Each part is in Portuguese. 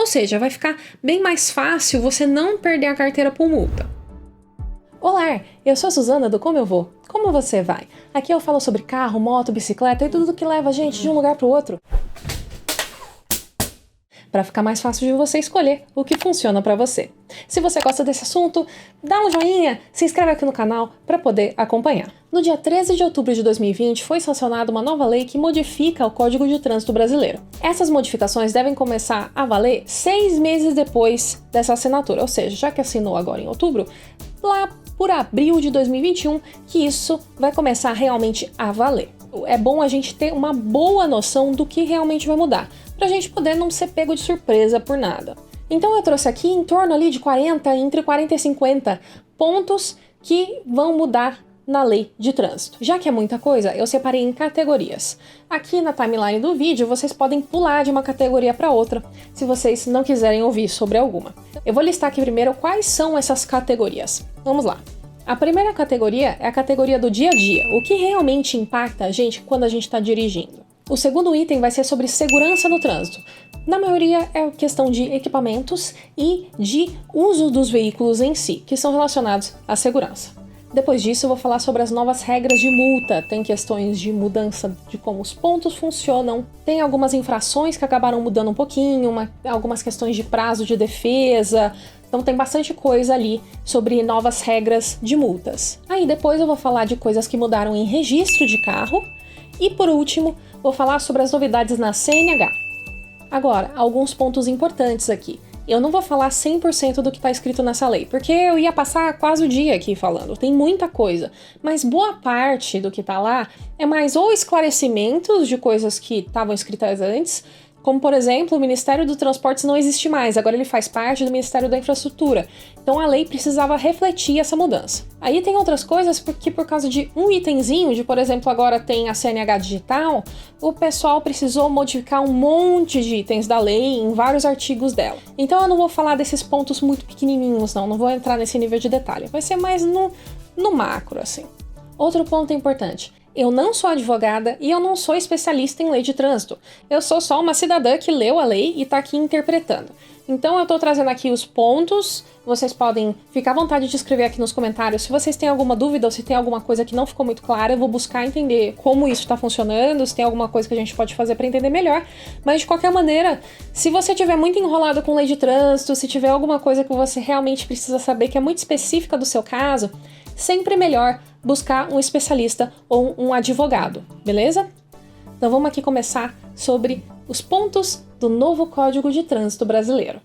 seja, vai ficar bem mais fácil você não perder a carteira por multa. Olá, eu sou a Suzana do Como Eu Vou. Como você vai? Aqui eu falo sobre carro, moto, bicicleta e tudo que leva a gente de um lugar para o outro. Para ficar mais fácil de você escolher o que funciona para você. Se você gosta desse assunto, dá um joinha, se inscreve aqui no canal para poder acompanhar. No dia 13 de outubro de 2020 foi sancionada uma nova lei que modifica o Código de Trânsito brasileiro. Essas modificações devem começar a valer 6 meses depois dessa assinatura, ou seja, já que assinou agora em outubro, lá por abril de 2021 que isso vai começar realmente a valer. É bom a gente ter uma boa noção do que realmente vai mudar, pra gente poder não ser pego de surpresa por nada. Então eu trouxe aqui em torno ali de 40, entre 40 e 50 pontos que vão mudar na lei de trânsito. Já que é muita coisa, eu separei em categorias. Aqui na timeline do vídeo vocês podem pular de uma categoria para outra, se vocês não quiserem ouvir sobre alguma. Eu vou listar aqui primeiro quais são essas categorias. Vamos lá. A primeira categoria é a categoria do dia a dia, o que realmente impacta a gente quando a gente está dirigindo. O segundo item vai ser sobre segurança no trânsito. Na maioria é questão de equipamentos e de uso dos veículos em si, que são relacionados à segurança. Depois disso eu vou falar sobre as novas regras de multa, tem questões de mudança de como os pontos funcionam, tem algumas infrações que acabaram mudando um pouquinho, algumas questões de prazo de defesa, então tem bastante coisa ali sobre novas regras de multas. Aí depois eu vou falar de coisas que mudaram em registro de carro e por último vou falar sobre as novidades na CNH. Agora, alguns pontos importantes aqui. Eu não vou falar 100% do que está escrito nessa lei, porque eu ia passar quase o dia aqui falando, tem muita coisa, mas boa parte do que está lá é mais ou esclarecimentos de coisas que estavam escritas antes, como por exemplo, o Ministério dos Transportes não existe mais, agora ele faz parte do Ministério da Infraestrutura, então a lei precisava refletir essa mudança. Aí tem outras coisas porque por causa de um itemzinho, de por exemplo agora tem a CNH digital, o pessoal precisou modificar um monte de itens da lei em vários artigos dela. Então eu não vou falar desses pontos muito pequenininhos não vou entrar nesse nível de detalhe, vai ser mais no macro assim. Outro ponto importante. Eu não sou advogada e eu não sou especialista em lei de trânsito. Eu sou só uma cidadã que leu a lei e está aqui interpretando. Então eu estou trazendo aqui os pontos, vocês podem ficar à vontade de escrever aqui nos comentários se vocês têm alguma dúvida ou se tem alguma coisa que não ficou muito clara, eu vou buscar entender como isso está funcionando, se tem alguma coisa que a gente pode fazer para entender melhor, mas de qualquer maneira, se você tiver muito enrolado com lei de trânsito, se tiver alguma coisa que você realmente precisa saber que é muito específica do seu caso, sempre melhor buscar um especialista ou um advogado, beleza? Então vamos aqui começar sobre os pontos do novo Código de Trânsito brasileiro.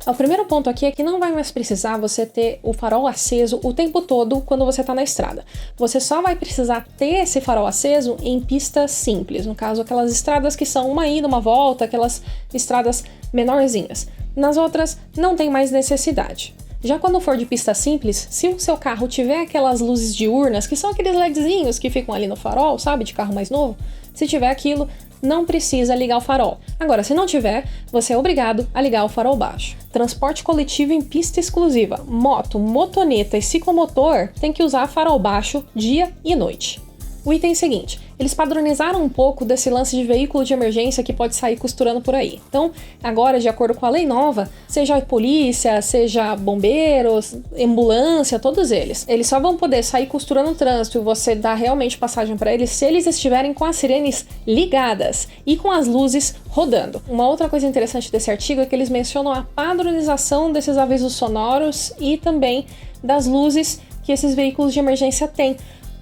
O primeiro ponto aqui é que não vai mais precisar você ter o farol aceso o tempo todo quando você está na estrada. Você só vai precisar ter esse farol aceso em pistas simples, no caso aquelas estradas que são uma ida, uma volta, aquelas estradas menorzinhas. Nas outras, não tem mais necessidade. Já quando for de pista simples, se o seu carro tiver aquelas luzes diurnas, que são aqueles LEDzinhos que ficam ali no farol, sabe, de carro mais novo, se tiver aquilo, não precisa ligar o farol. Agora, se não tiver, você é obrigado a ligar o farol baixo. Transporte coletivo em pista exclusiva, moto, motoneta e ciclomotor tem que usar farol baixo dia e noite. O item seguinte, eles padronizaram um pouco desse lance de veículo de emergência que pode sair costurando por aí. Então, agora, de acordo com a lei nova, seja polícia, seja bombeiros, ambulância, todos eles só vão poder sair costurando o trânsito e você dar realmente passagem para eles se eles estiverem com as sirenes ligadas e com as luzes rodando. Uma outra coisa interessante desse artigo é que eles mencionam a padronização desses avisos sonoros e também das luzes que esses veículos de emergência têm.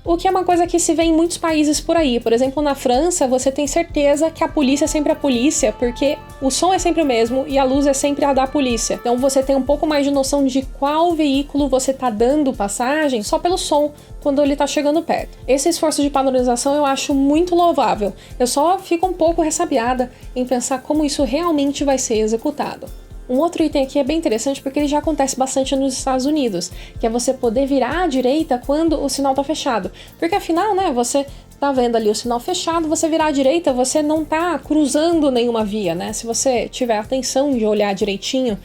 O que é uma coisa que se vê em muitos países por aí. Por exemplo, na França, você tem certeza que a polícia é sempre a polícia, porque o som é sempre o mesmo e a luz é sempre a da polícia. Então você tem um pouco mais de noção de qual veículo você tá dando passagem só pelo som, quando ele tá chegando perto. Esse esforço de padronização eu acho muito louvável. Eu só fico um pouco ressabiada em pensar como isso realmente vai ser executado. Um outro item aqui é bem interessante porque ele já acontece bastante nos Estados Unidos, que é você poder virar à direita quando o sinal tá fechado. Porque afinal, né, você tá vendo ali o sinal fechado, você virar à direita, você não tá cruzando nenhuma via, né? Se você tiver atenção de olhar direitinho,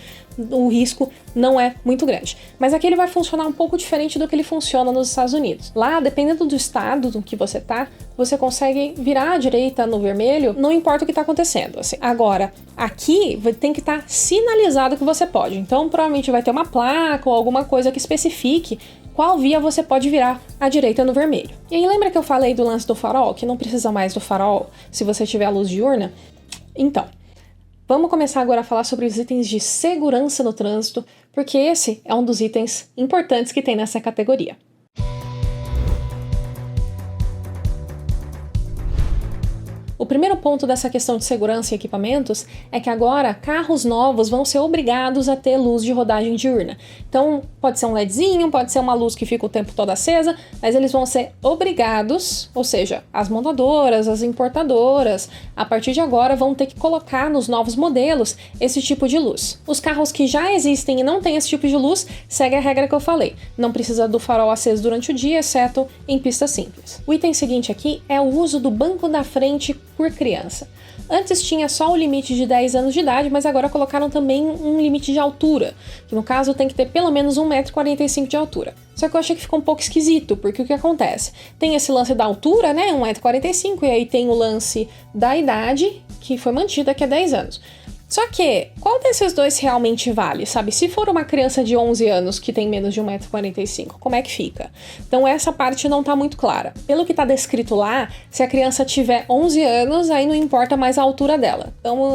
o risco não é muito grande. Mas aqui ele vai funcionar um pouco diferente do que ele funciona nos Estados Unidos. Lá, dependendo do estado do que você tá, você consegue virar à direita no vermelho, não importa o que tá acontecendo, assim. Agora, aqui tem que estar sinalizado que você pode. Então, provavelmente vai ter uma placa ou alguma coisa que especifique qual via você pode virar à direita no vermelho. E aí, lembra que eu falei do lance do farol? Que não precisa mais do farol se você tiver a luz diurna? Então, vamos começar agora a falar sobre os itens de segurança no trânsito, porque esse é um dos itens importantes que tem nessa categoria. O primeiro ponto dessa questão de segurança e equipamentos é que agora carros novos vão ser obrigados a ter luz de rodagem diurna. Então pode ser um LEDzinho, pode ser uma luz que fica o tempo todo acesa, mas eles vão ser obrigados, ou seja, as montadoras, as importadoras, a partir de agora vão ter que colocar nos novos modelos esse tipo de luz. Os carros que já existem e não têm esse tipo de luz, segue a regra que eu falei. Não precisa do farol aceso durante o dia, exceto em pista simples. O item seguinte aqui é o uso do banco da frente por criança. Antes tinha só o limite de 10 anos de idade, mas agora colocaram também um limite de altura, que no caso tem que ter pelo menos 1,45 m de altura. Só que eu achei que ficou um pouco esquisito, porque o que acontece? Tem esse lance da altura, né, 1,45 m, e aí tem o lance da idade, que foi mantida, que é 10 anos. Só que, qual desses dois realmente vale, sabe? Se for uma criança de 11 anos que tem menos de 1,45 m, como é que fica? Então essa parte não tá muito clara. Pelo que tá descrito lá, se a criança tiver 11 anos, aí não importa mais a altura dela. Então,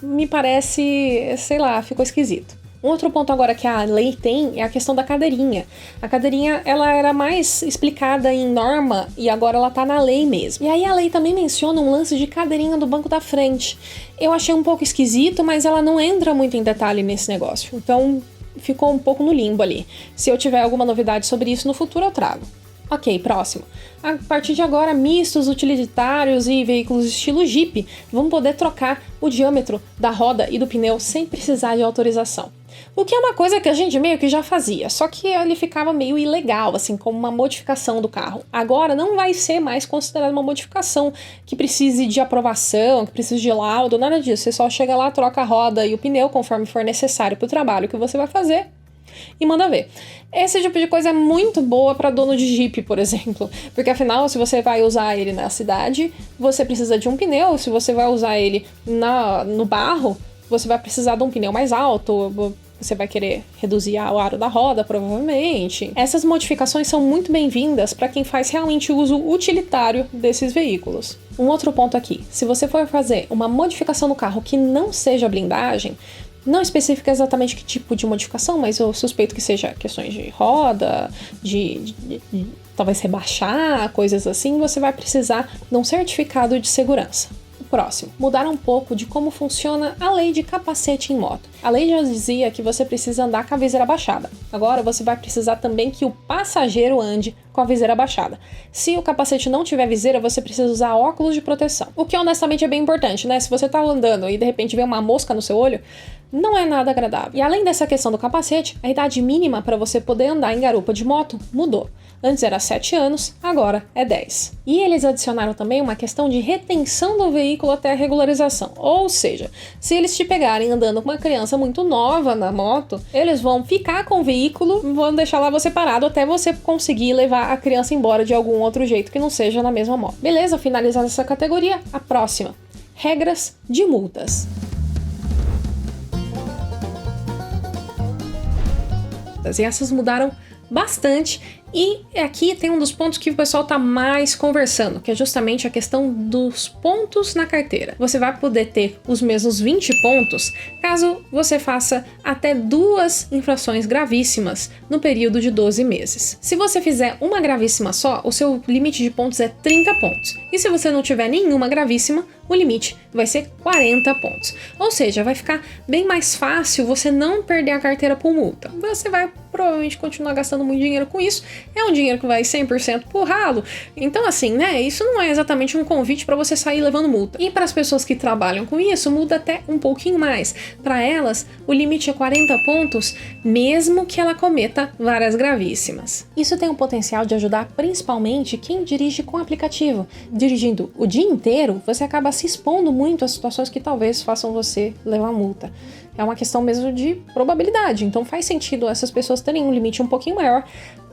me parece, sei lá, ficou esquisito. Um outro ponto agora que a lei tem é a questão da cadeirinha. A cadeirinha, ela era mais explicada em norma e agora ela tá na lei mesmo. E aí a lei também menciona um lance de cadeirinha do banco da frente. Eu achei um pouco esquisito, mas ela não entra muito em detalhe nesse negócio. Então ficou um pouco no limbo ali. Se eu tiver alguma novidade sobre isso no futuro, eu trago. Ok, próximo. A partir de agora, mistos, utilitários e veículos estilo Jeep vão poder trocar o diâmetro da roda e do pneu sem precisar de autorização. O que é uma coisa que a gente meio que já fazia, só que ele ficava meio ilegal, assim, como uma modificação do carro. Agora não vai ser mais considerado uma modificação que precise de aprovação, que precise de laudo, nada disso. Você só chega lá, troca a roda e o pneu conforme for necessário para o trabalho que você vai fazer e manda ver. Esse tipo de coisa é muito boa para dono de Jeep, por exemplo, porque afinal, se você vai usar ele na cidade, você precisa de um pneu, se você vai usar ele no barro, você vai precisar de um pneu mais alto, você vai querer reduzir o aro da roda, provavelmente. Essas modificações são muito bem-vindas para quem faz realmente uso utilitário desses veículos. Um outro ponto aqui, se você for fazer uma modificação no carro que não seja blindagem, não especifica exatamente que tipo de modificação, mas eu suspeito que seja questões de roda, de talvez rebaixar, coisas assim, você vai precisar de um certificado de segurança. Próximo, mudar um pouco de como funciona a lei de capacete em moto. A lei já dizia que você precisa andar com a viseira baixada. Agora você vai precisar também que o passageiro ande com a viseira baixada. Se o capacete não tiver viseira, você precisa usar óculos de proteção. O que honestamente é bem importante, né? Se você tá andando e de repente vê uma mosca no seu olho, não é nada agradável. E além dessa questão do capacete, a idade mínima para você poder andar em garupa de moto mudou. Antes era 7 anos, agora é 10. E eles adicionaram também uma questão de retenção do veículo até a regularização. Ou seja, se eles te pegarem andando com uma criança muito nova na moto, eles vão ficar com o veículo, vão deixar lá você parado até você conseguir levar a criança embora de algum outro jeito que não seja na mesma moto. Beleza, finalizada essa categoria, a próxima. Regras de multas. E essas mudaram bastante, e aqui tem um dos pontos que o pessoal tá mais conversando, que é justamente a questão dos pontos na carteira. Você vai poder ter os mesmos 20 pontos caso você faça até 2 infrações gravíssimas no período de 12 meses. Se você fizer uma gravíssima só, o seu limite de pontos é 30 pontos. E se você não tiver nenhuma gravíssima, o limite vai ser 40 pontos. Ou seja, vai ficar bem mais fácil você não perder a carteira por multa. Você vai provavelmente continuar gastando muito dinheiro com isso. É um dinheiro que vai 100% pro ralo. Então assim, né, isso não é exatamente um convite para você sair levando multa. E para as pessoas que trabalham com isso, muda até um pouquinho mais. Para elas, o limite é 40 pontos, mesmo que ela cometa várias gravíssimas. Isso tem o potencial de ajudar principalmente quem dirige com aplicativo. Dirigindo o dia inteiro, você acaba se expondo muito a situações que talvez façam você levar multa. É uma questão mesmo de probabilidade, então faz sentido essas pessoas terem um limite um pouquinho maior,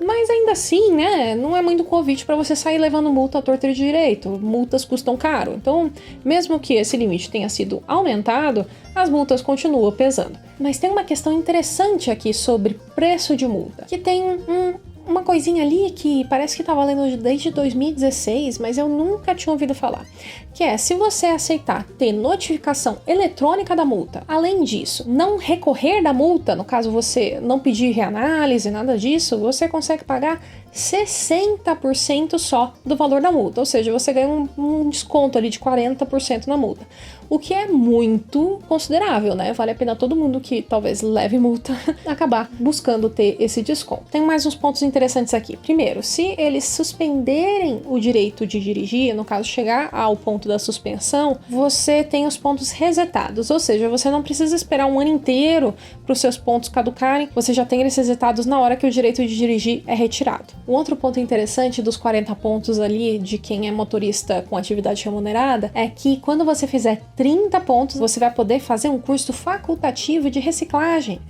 mas ainda assim, né, não é muito convite para você sair levando multa à torta e direito. Multas custam caro, então mesmo que esse limite tenha sido aumentado, as multas continuam pesando. Mas tem uma questão interessante aqui sobre preço de multa, que tem uma coisinha ali que parece que tá valendo desde 2016, mas eu nunca tinha ouvido falar. Que é, se você aceitar ter notificação eletrônica da multa, além disso, não recorrer da multa, no caso você não pedir reanálise, nada disso, você consegue pagar 60% só do valor da multa, ou seja, você ganha um desconto ali de 40% na multa, o que é muito considerável, né? Vale a pena todo mundo que talvez leve multa acabar buscando ter esse desconto. Tem mais uns pontos interessantes aqui. Primeiro, se eles suspenderem o direito de dirigir, no caso chegar ao ponto da suspensão, você tem os pontos resetados, ou seja, você não precisa esperar um ano inteiro para os seus pontos caducarem, você já tem eles resetados na hora que o direito de dirigir é retirado. Um outro ponto interessante dos 40 pontos ali de quem é motorista com atividade remunerada é que quando você fizer 30 pontos, você vai poder fazer um curso facultativo de reciclagem.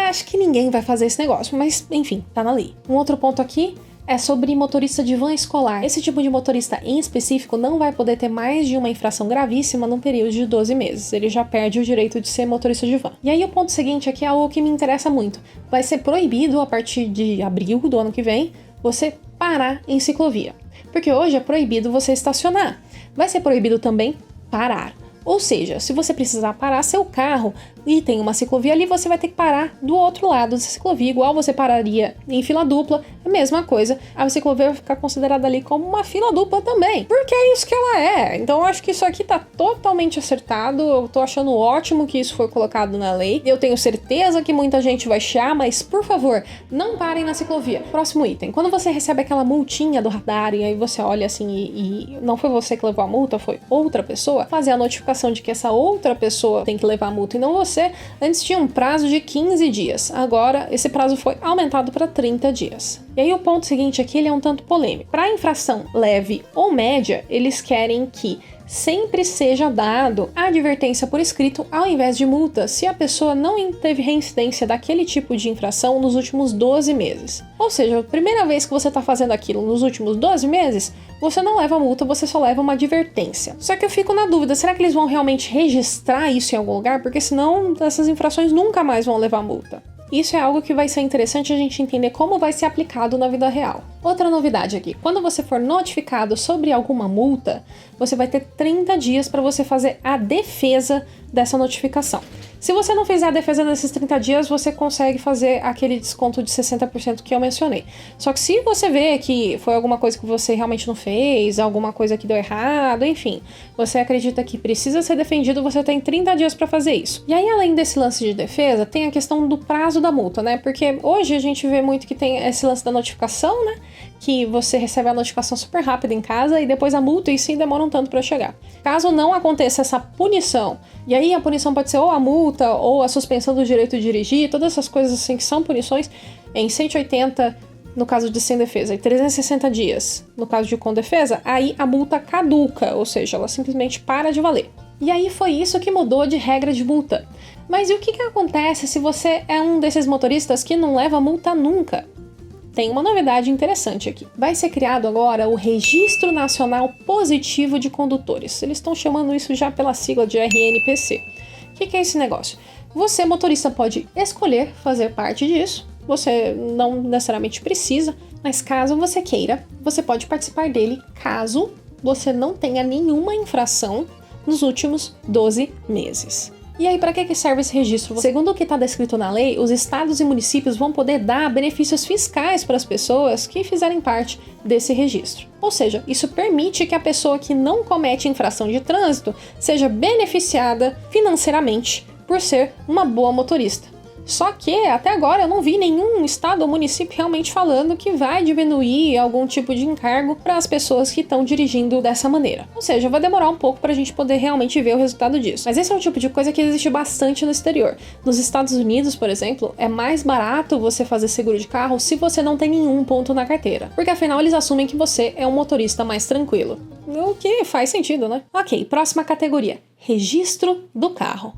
Acho que ninguém vai fazer esse negócio, mas enfim, tá na lei. Um outro ponto aqui é sobre motorista de van escolar. Esse tipo de motorista em específico não vai poder ter mais de uma infração gravíssima num período de 12 meses. Ele já perde o direito de ser motorista de van. E aí o ponto seguinte aqui é algo que me interessa muito. Vai ser proibido a partir de abril do ano que vem você parar em ciclovia. Porque hoje é proibido você estacionar. Vai ser proibido também parar. Ou seja, se você precisar parar seu carro e tem uma ciclovia ali, você vai ter que parar do outro lado dessa ciclovia, igual você pararia em fila dupla, a mesma coisa. A ciclovia vai ficar considerada ali como uma fila dupla também, porque é isso que ela é. Então eu acho que isso aqui tá totalmente acertado, eu tô achando ótimo que isso foi colocado na lei. Eu tenho certeza que muita gente vai chiar, mas por favor, não parem na ciclovia. Próximo item, quando você recebe aquela multinha do radar e aí você olha assim e não foi você que levou a multa, foi outra pessoa, fazer a notificação de que essa outra pessoa tem que levar a multa e não você. Antes tinha um prazo de 15 dias, agora esse prazo foi aumentado para 30 dias. E aí o ponto seguinte aqui, ele é um tanto polêmico. Para infração leve ou média, eles querem que sempre seja dado a advertência por escrito ao invés de multa se a pessoa não teve reincidência daquele tipo de infração nos últimos 12 meses. Ou seja, a primeira vez que você está fazendo aquilo nos últimos 12 meses, você não leva multa, você só leva uma advertência. Só que eu fico na dúvida, será que eles vão realmente registrar isso em algum lugar? Porque senão essas infrações nunca mais vão levar multa. Isso é algo que vai ser interessante a gente entender como vai ser aplicado na vida real. Outra novidade aqui, quando você for notificado sobre alguma multa, você vai ter 30 dias para você fazer a defesa dessa notificação. Se você não fizer a defesa nesses 30 dias, você consegue fazer aquele desconto de 60% que eu mencionei. Só que se você vê que foi alguma coisa que você realmente não fez, alguma coisa que deu errado, enfim, você acredita que precisa ser defendido, você tem 30 dias para fazer isso. E aí, além desse lance de defesa, tem a questão do prazo da multa, né? Porque hoje a gente vê muito que tem esse lance da notificação, né? Que você recebe a notificação super rápido em casa e depois a multa e sim demora um tanto para chegar. Caso não aconteça essa punição, e aí a punição pode ser ou a multa ou a suspensão do direito de dirigir, todas essas coisas assim que são punições, em 180 no caso de sem defesa e 360 dias no caso de com defesa, aí a multa caduca, ou seja, ela simplesmente para de valer. E aí foi isso que mudou de regra de multa. Mas e o que acontece se você é um desses motoristas que não leva multa nunca? Tem uma novidade interessante aqui. Vai ser criado agora o Registro Nacional Positivo de Condutores. Eles estão chamando isso já pela sigla de RNPC. O que é esse negócio? Você, motorista, pode escolher fazer parte disso. Você não necessariamente precisa, mas caso você queira, você pode participar dele caso você não tenha nenhuma infração nos últimos 12 meses. E aí, para que serve esse registro? Segundo o que está descrito na lei, os estados e municípios vão poder dar benefícios fiscais para as pessoas que fizerem parte desse registro. Ou seja, isso permite que a pessoa que não comete infração de trânsito seja beneficiada financeiramente por ser uma boa motorista. Só que, até agora, eu não vi nenhum estado ou município realmente falando que vai diminuir algum tipo de encargo para as pessoas que estão dirigindo dessa maneira. Ou seja, vai demorar um pouco para a gente poder realmente ver o resultado disso. Mas esse é um tipo de coisa que existe bastante no exterior. Nos Estados Unidos, por exemplo, é mais barato você fazer seguro de carro se você não tem nenhum ponto na carteira. Porque afinal eles assumem que você é um motorista mais tranquilo. O que faz sentido, né? Ok, próxima categoria. Registro do carro.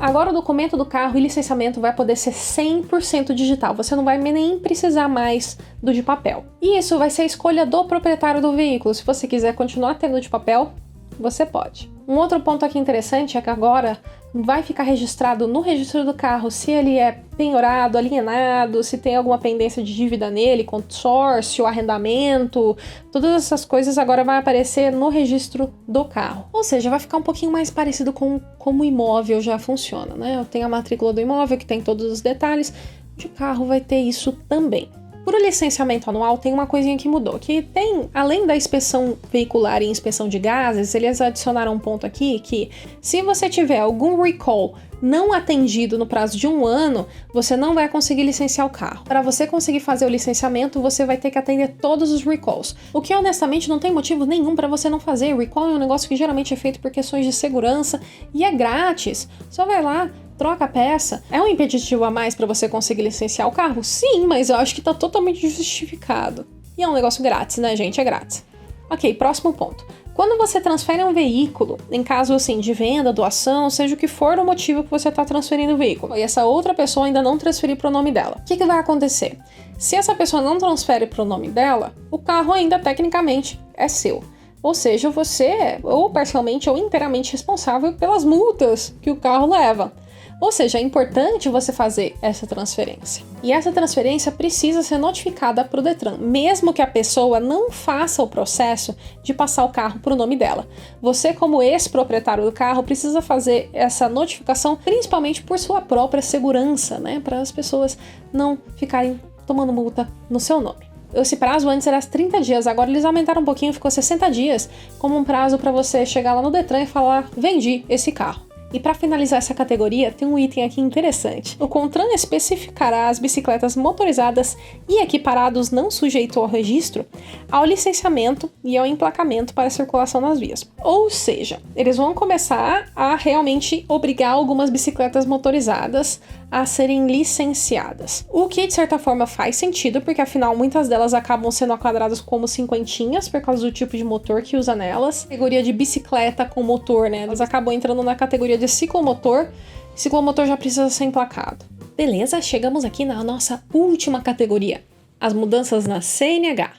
Agora o documento do carro e licenciamento vai poder ser 100% digital, você não vai nem precisar mais do de papel. E isso vai ser a escolha do proprietário do veículo, se você quiser continuar tendo de papel, você pode. Um outro ponto aqui interessante é que agora vai ficar registrado no registro do carro se ele é penhorado, alienado, se tem alguma pendência de dívida nele, consórcio, arrendamento, todas essas coisas agora vai aparecer no registro do carro. Ou seja, vai ficar um pouquinho mais parecido com como o imóvel já funciona, né? Eu tenho a matrícula do imóvel que tem todos os detalhes, de carro vai ter isso também. Por licenciamento anual, tem uma coisinha que mudou, que tem, além da inspeção veicular e inspeção de gases, eles adicionaram um ponto aqui que, se você tiver algum recall não atendido no prazo de 1 ano, você não vai conseguir licenciar o carro. Para você conseguir fazer o licenciamento, você vai ter que atender todos os recalls, o que honestamente não tem motivo nenhum para você não fazer. Recall é um negócio que geralmente é feito por questões de segurança e é grátis, só vai lá, troca a peça. É um impeditivo a mais para você conseguir licenciar o carro? Sim, mas eu acho que tá totalmente justificado. E é um negócio grátis, né, gente? É grátis. Ok, próximo ponto. Quando você transfere um veículo, em caso assim de venda, doação, seja o que for o motivo que você está transferindo o veículo, e essa outra pessoa ainda não transferir para o nome dela, o que vai acontecer? Se essa pessoa não transfere para o nome dela, o carro ainda tecnicamente é seu. Ou seja, você é ou parcialmente ou inteiramente responsável pelas multas que o carro leva. Ou seja, é importante você fazer essa transferência. E essa transferência precisa ser notificada para o Detran, mesmo que a pessoa não faça o processo de passar o carro para o nome dela. Você, como ex-proprietário do carro, precisa fazer essa notificação principalmente por sua própria segurança, né? Para as pessoas não ficarem tomando multa no seu nome. Esse prazo antes era 30 dias, agora eles aumentaram um pouquinho, ficou 60 dias, como um prazo para você chegar lá no Detran e falar, vendi esse carro. E para finalizar essa categoria, tem um item aqui interessante. O CONTRAN especificará as bicicletas motorizadas e equiparados não sujeitos ao registro, ao licenciamento e ao emplacamento para circulação nas vias. Ou seja, eles vão começar a realmente obrigar algumas bicicletas motorizadas a serem licenciadas. O que, de certa forma, faz sentido, porque afinal muitas delas acabam sendo enquadradas como cinquentinhas por causa do tipo de motor que usa nelas. Categoria de bicicleta com motor, né? Elas acabam entrando na categoria de ciclomotor. Ciclomotor já precisa ser emplacado. Beleza, chegamos aqui na nossa última categoria, as mudanças na CNH.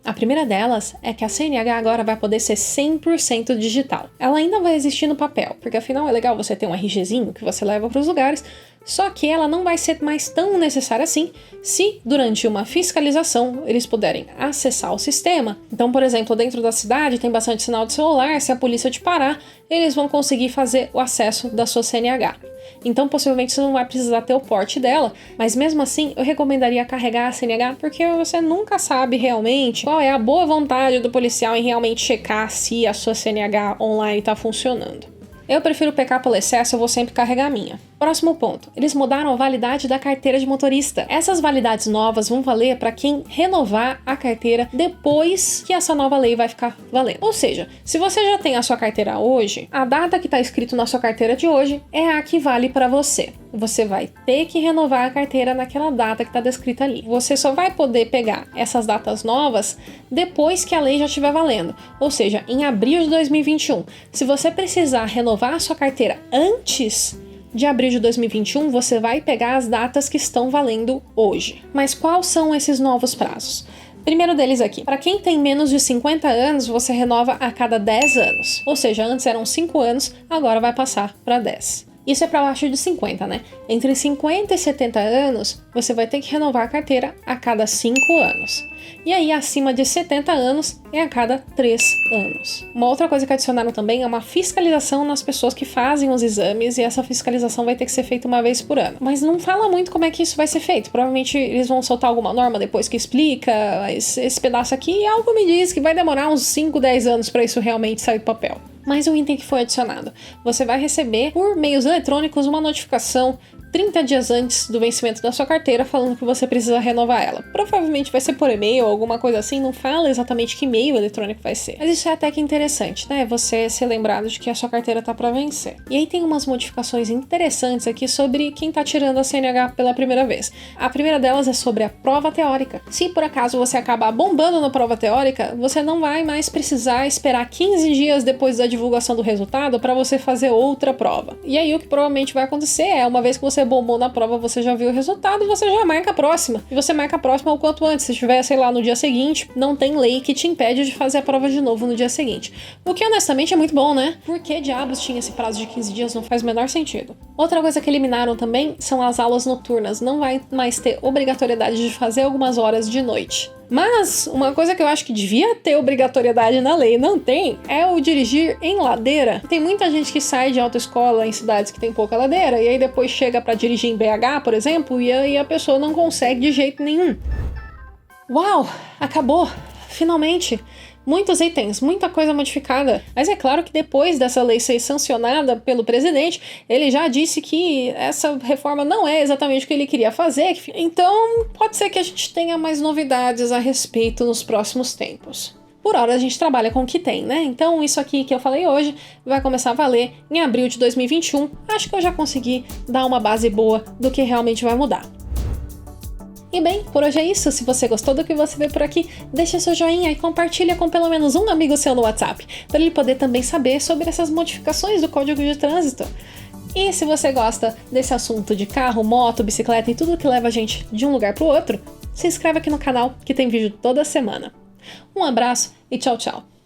A primeira delas é que a CNH agora vai poder ser 100% digital. Ela ainda vai existir no papel, porque afinal é legal você ter um RGzinho que você leva para os lugares, só que ela não vai ser mais tão necessária assim se durante uma fiscalização eles puderem acessar o sistema. Então, por exemplo, dentro da cidade tem bastante sinal de celular, se a polícia te parar, eles vão conseguir fazer o acesso da sua CNH. Então, possivelmente você não vai precisar ter o porte dela, mas mesmo assim eu recomendaria carregar a CNH porque você nunca sabe realmente qual é a boa vontade do policial em realmente checar se a sua CNH online está funcionando. Eu prefiro pecar pelo excesso, eu vou sempre carregar a minha. Próximo ponto. Eles mudaram a validade da carteira de motorista. Essas validades novas vão valer para quem renovar a carteira depois que essa nova lei vai ficar valendo. Ou seja, se você já tem a sua carteira hoje, a data que está escrito na sua carteira de hoje é a que vale para você. Você vai ter que renovar a carteira naquela data que está descrita ali. Você só vai poder pegar essas datas novas depois que a lei já estiver valendo. Ou seja, em abril de 2021. Se você precisar renovar a sua carteira antes de abril de 2021, você vai pegar as datas que estão valendo hoje. Mas quais são esses novos prazos? Primeiro deles aqui, para quem tem menos de 50 anos, você renova a cada 10 anos. Ou seja, antes eram 5 anos, agora vai passar para 10. Isso é para baixo de 50, né? Entre 50 e 70 anos, você vai ter que renovar a carteira a cada 5 anos. E aí, acima de 70 anos, é a cada 3 anos. Uma outra coisa que adicionaram também é uma fiscalização nas pessoas que fazem os exames, e essa fiscalização vai ter que ser feita uma vez por ano. Mas não fala muito como é que isso vai ser feito. Provavelmente eles vão soltar alguma norma depois que explica, mas esse pedaço aqui, algo me diz que vai demorar uns 5, 10 anos para isso realmente sair do papel. Mas o item que foi adicionado, você vai receber por meios eletrônicos uma notificação 30 dias antes do vencimento da sua carteira falando que você precisa renovar ela. Provavelmente vai ser por e-mail ou alguma coisa assim, não fala exatamente que e-mail eletrônico vai ser. Mas isso é até que interessante, né? Você ser lembrado de que a sua carteira tá pra vencer. E aí tem umas modificações interessantes aqui sobre quem tá tirando a CNH pela primeira vez. A primeira delas é sobre a prova teórica. Se por acaso você acabar bombando na prova teórica, você não vai mais precisar esperar 15 dias depois da divulgação do resultado para você fazer outra prova. E aí o que provavelmente vai acontecer é, uma vez que você bombou na prova, você já viu o resultado, você já marca a próxima. E você marca a próxima o quanto antes. Se estiver, sei lá, no dia seguinte, não tem lei que te impede de fazer a prova de novo no dia seguinte. O que honestamente é muito bom, né? Por que diabos tinha esse prazo de 15 dias? Não faz o menor sentido. Outra coisa que eliminaram também são as aulas noturnas. Não vai mais ter obrigatoriedade de fazer algumas horas de noite. Mas uma coisa que eu acho que devia ter obrigatoriedade na lei, não tem, é o dirigir em ladeira. Tem muita gente que sai de autoescola em cidades que tem pouca ladeira, e aí depois chega pra dirigir em BH, por exemplo, e aí a pessoa não consegue de jeito nenhum. Uau, acabou! Finalmente! Muitos itens, muita coisa modificada. Mas é claro que depois dessa lei ser sancionada pelo presidente, ele já disse que essa reforma não é exatamente o que ele queria fazer. Então, pode ser que a gente tenha mais novidades a respeito nos próximos tempos. Por hora a gente trabalha com o que tem, né? Então isso aqui que eu falei hoje vai começar a valer em abril de 2021. Acho que eu já consegui dar uma base boa do que realmente vai mudar. E bem, por hoje é isso. Se você gostou do que você vê por aqui, deixa seu joinha e compartilha com pelo menos um amigo seu no WhatsApp, para ele poder também saber sobre essas modificações do Código de Trânsito. E se você gosta desse assunto de carro, moto, bicicleta e tudo que leva a gente de um lugar para o outro, se inscreve aqui no canal que tem vídeo toda semana. Um abraço e tchau, tchau!